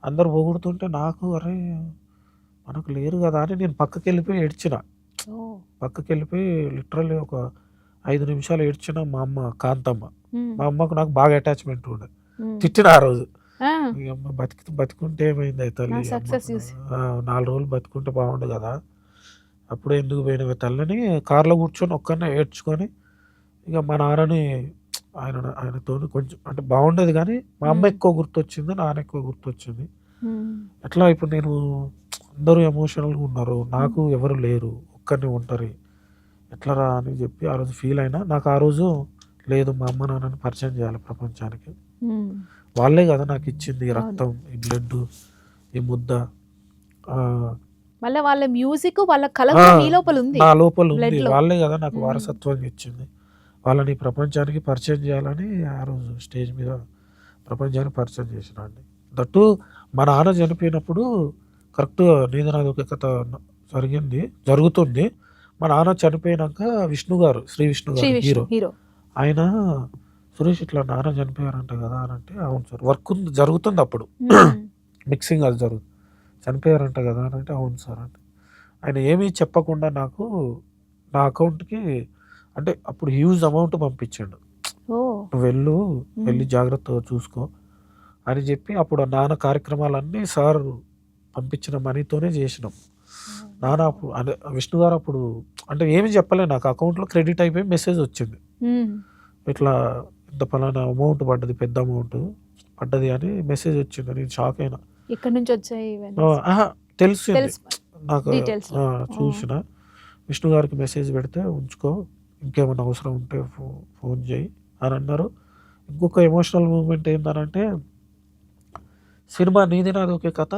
అందరూ పొగుడుతుంటే నాకు అరే! మనకు లేరు గదా! అని నేను పక్కకెళ్ళిపోయి ఏడ్చిన. ఓహ్! పక్కకెళ్ళిపోయి లిటరల్లీ ఒక 5 నిమిషాలు ఏడ్చిన. మా అమ్మ కాంతమ్మ. హ్మ్. మా అమ్మకు నాకు బాగా అటాచ్‌మెంట్ ఉండే. హ్మ్. తిట్టిన ఆ రోజు. ఆ! "మీ అమ్మ బతికుంటే ఏమైందే నా తల్లి అమ్మ సక్సెస్ చూసి. 4 రోజులు బతికుంటే బాగుండు గదా! అప్పుడే ఎందుకు పోయినవే తల్లి" అని కార్‌లో కూర్చొని ఒక్కడినే ఏడ్చుకొని ఇగ మా నాన్నని ఆయనతోని కొంచెం అంటే బాగుండేది గానీ, మా అమ్మ హ్మ్. ఎక్కువ గుర్తొచ్చింది. నాన్న ఎక్కువ గుర్తొచ్చింది. హ్మ్. ఎట్లా ఇప్పుడు నేను అందరూ ఎమోషనల్‌గా ఉన్నారు. హ్మ్. నాకు ఎవరు లేరు. ఒక్కడినే ఒంటరి. ఎట్లరా అని జెప్పి ఆ రోజు ఫీల్ అయినా. నాకు ఆ రోజు లేదు మా అమ్మ, నాన్నని పరిచయం జేయాలి ప్రపంచానికి. హ్మ్. వాళ్ళే గదా నాకిచ్చింది ఈ అవును. రక్తం, ఈ బ్లడ్డు, ఈ ముద్ద. ఆహ్, మళ్ళా వాళ్ళ మ్యూజిక్, వాళ్ళ కళ ఆ! కూడా మీ లోపలుంది. నా లోపలుంది. బ్లడ్‌లో. వాళ్ళే గదా నాకు హ్మ్. వారసత్వంగా ఇచ్చింది. వాళ్ళని ప్రపంచానికి పరిచయం జేయాలని ఆ రోజు స్టేజ్ మీద ప్రపంచానికి పరిచయం జేసినా అండి. దట్టు మా నాన్న చనిపోయినప్పుడు కరెక్ట్‌గా 'నీది నాది ఒకే కథ' జరిగింది. జరుగుతుంది. మా నాన్న చనిపోయినాక విష్ణు గారు, శ్రీ విష్ణు శ్రీ గారు విష్ణు హీరో. హీరో. ఆయన "సురేష్ ఇట్లా నాన్న చనిపోయారంట గదా!" అనంటే, "అవును సార్." వర్క్ ఉంది జరుగుతుందప్పుడు. హ్మ్. మిక్సింగ్ అది చనిపోయారంట గదా! అనంటే, "అవును సార్" అంటే. ఆయన ఏమీ చెప్పకుండా నాకు నా అకౌంట్‌కి అంటే అప్పుడు హ్యూజ్ అమౌంట్ పంపించిండు. ఓహ్! "నువ్వెళ్ళు, హ్మ్. వెళ్లి జాగ్రత్తగా చూసుకో" అని జెప్పి అప్పుడు నాన్న కార్యక్రమాలన్నీ సార్ పంపించిన మనీతోనే జేసినాం. ఓహ్! నాన్న వావ్! అప్పుడు అదే విష్ణు గారు అప్పుడు అంటే ఏమి చెప్పలే నాకు అకౌంట్‌లో క్రెడిట్ అయిపోయి మెసేజొచ్చింది. హ్మ్. ఇట్లా ఇంత పలానా అమౌంట్ పడ్డది. పెద్ద అమౌంట్ పడ్డది అని మెసేజొచ్చింది. నేను షాక్ అయినా. ఎక్కడి నుంచొచ్చాయి ఆ! ఇవన్నీ? అహా! తెలిసింది. తెలుసు. నాకు డీటెయిల్స్. ఓహ్! చూసిన. విష్ణు గారికి మెసేజ్ పెడితే ఉంచుకో. ఇంకేమన్నా అవసరం ఉంటే ఫోన్ చేయి అని అన్నారు. ఇంకొక ఎమోషనల్ మూవ్‌మెంట్ ఏందనంటే సినిమా 'నీది నాది ఒకే కథ'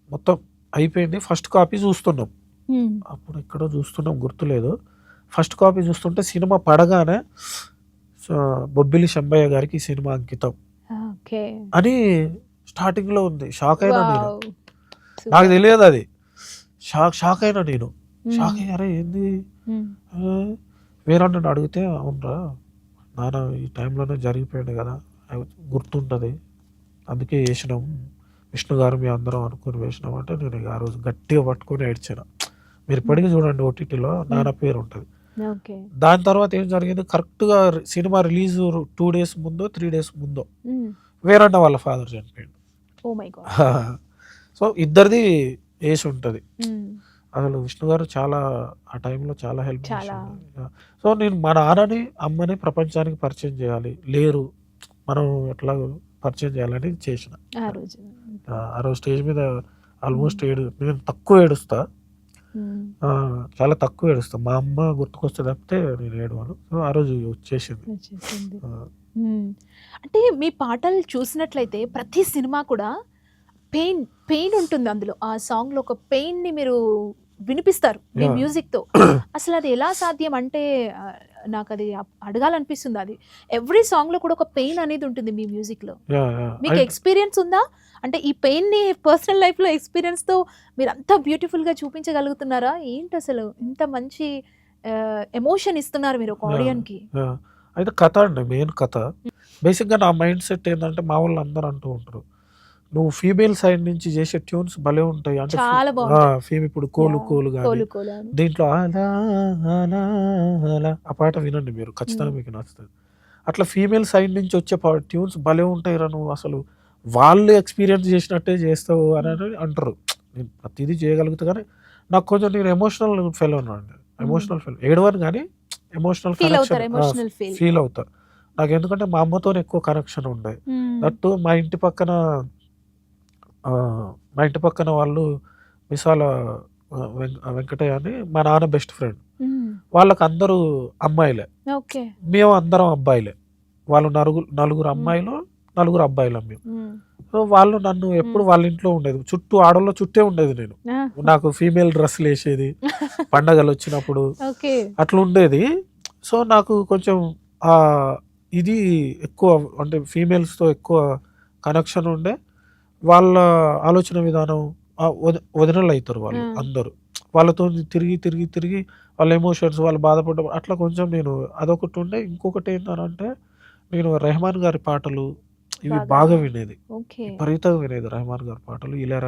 మొత్తం అయిపోయింది. ఫస్ట్ కాపీ చూస్తున్నాం. హ్మ్. అప్పుడు ఎక్కడో చూస్తున్నాం గుర్తులేదు. ఫస్ట్ కాపీ చూస్తుంటే సినిమా పడగానే సో, 'బొబ్బిలి శంభయ్య' గారికి ఈ సినిమా అంకితం ఓకే. అని స్టార్టింగ్‌లో ఉంది. షాక్ అయినా నేను. వావ్! నాకు సూపర్. తెలియదది. షాక్ అయినా నేను. హ్మ్. షాక్ అయ్యి అరే! ఏంది హ్మ్. ఆహ్, వేరొకడిని అడిగితే అవునురా నాన్న ఈ టైంలోనే జరిగిపోయిండు గదా! గుర్తుంటది. అందుకే ఏసినాం. విష్ణు గారు మేము అందరం అనుకోని వేసినాం అంటే నేను ఇగ ఆ రోజు గట్టిగా పట్టుకొని ఏడ్చిన. మీరు హ్మ్. ఇప్పటికి చూడండి ఓటీటీలో హ్మ్. నాన్న పేరుంటది. ఓకే. దాని తర్వాత ఏం జరిగింది కరెక్ట్‌గా సినిమా రిలీజ్ 2 డేస్ ముందో, 3 డేస్ ముందో హ్మ్. వేరన్న వాళ్ళ ఫాదర్ చనిపోయిండు. Oh my God! సో, ఇద్దరిది యేసుంటది. హ్మ్. అసలు విష్ణు గారు చాలా ఆ టైంలో చాలా హెల్ప్ చాలా చేసిండు. సో, నేను మా నాన్నని, అమ్మని ప్రపంచానికి పరిచయం జేయాలి. లేరు. మనం ఎట్లాగో పరిచయం జేయాలని చేసిన. ఆ రోజు. ఆ రోజు స్టేజ్ మీద హ్మ్. ఆల్మోస్ట్ నేను తక్కువ ఏడుస్తా. హ్మ్. చాలా తక్కువ ఏడుస్తా. మా అమ్మ గుర్తుకొస్తే తప్పితే నేను ఏడవను. సో, ఆ రోజు వచ్చేసింది. వచ్చేసింది. ఆ! హ్మ్. అంటే మీ పాటలు చూసినట్లయితే ప్రతి సినిమా కూడా పెయిన్, పెయిన్ ఉంటుంది అందులో. ఆ సాంగ్‌లో ఒక పెయిన్‌ని మీరు వినిపిస్తారు మీ యాహ్! మ్యూజిక్‌తో. అసలది ఎలా సాధ్యం అంటే నాకది అడగాలనిపిస్తుంది అది. ఎవ్రి సాంగ్‌లో కూడా ఒక పెయిన్ అనేది ఉంటుంది మీ మ్యూజిక్‌లో. యాహ్! మీకు ఎక్స్‌పీరియన్స్ ఉందా? అంటే ఈ పెయిన్‌ని పర్సనల్ లైఫ్‌లో ఎక్స్‌పీరియన్స్‌తో మీరంత బ్యూటిఫుల్‌గా చూపించగలుగుతున్నారా? ఏంటసలు ఇంత మంచి ఎమోషన్ ఇస్తున్నారు మీరు ఒక యాహ్! ఆడియన్‌కి. యాహ్! అయితే కథ అండి. మెయిన్ కథ. బేసిక్‌గా నా మైండ్ సెట్ ఏందంటే మా వోళ్ళందరూ అంటూ ఉంటారు. "నువ్వు ఫీమేల్ సైడ్ నుంచి చేసే ట్యూన్స్ భలే ఉంటాయి." అంటే చాలా బావుంటాయి. ఇప్పుడు 'కోలు యాహ్! కోలు' గాని, 'కోలు కోలు' అని. దీంట్లో 'అలా అలా అలా' ఆ పాట వినండి మీరు. హ్మ్. ఖచ్చితంగా మీకు నచ్చుతది. అట్లా ఫీమేల్ సైడ్ నుంచి వచ్చే ట్యూన్స్ భలే ఉంటాయిరా నువ్వు అసలు. వాళ్ళు ఎక్స్‌పీరియన్స్ చేసినట్టే చేస్తావు హ్మ్. అని అంటారు. నేను ప్రతీదీ చేయగలుగుతా గానీ, నాకు కొంచెం నేను ఎమోషనల్ ఫెలోనండి. హ్మ్. Emotional fellow. ఏడవను గానీ ఎమోషనల్ ఫీల్ కనెక్షన్ అవుతారు. Emotional feel. ఫీల్ అవుతా. నాకెందుకంటే మా అమ్మతోని ఎక్కువ కనెక్షన్ ఉండే. హ్మ్. దట్టు మా ఇంటి పక్కన వాళ్ళు మిసాల వెంకటయ్య అని మా నాన్న బెస్ట్ ఫ్రెండ్. హ్మ్. వాళ్ళకందరూ అమ్మాయిలే. ఓకే. మేము అందరం అబ్బాయిలే. వాళ్ళు నలుగురు హ్మ్. అమ్మాయిలు, నలుగురు అబ్బాయిలం మేము. హ్మ్. సో, వాళ్ళు నన్ను ఎప్పుడు హ్మ్. వాళ్ళ ఇంట్లో ఉండేది. చుట్టూ ఆడోళ్ళ చుట్టే ఉండేది నేను. ఆ! నాకు ఫీమేల్ డ్రెస్సులేసేది. పండగలొచ్చినప్పుడు ఓకే. అట్లుండేది. సో, నాకు కొంచెం ఆహ్, ఇది ఎక్కువ అంటే ఫీమేల్స్‌తో ఎక్కువ కనెక్షన్ ఉండే. వాళ్ళ ఆలోచన విధానం వదినలైతారు ఆ! వాళ్ళు అందరూ. వాళ్ళతోని తిరిగి వాళ్ళ ఎమోషన్స్ వాళ్ళు బాధపడడం అట్లా కొంచెం నేను అదొకటుండే. ఇంకొకటేందనంటే నేను రెహమాన్ గారి పాటలు ఇవి బాగా. బాగా వినేది. ఓకే. విపరీతంగా వినేది రెహమాన్ గారి పాటలు. ఇళయరాజా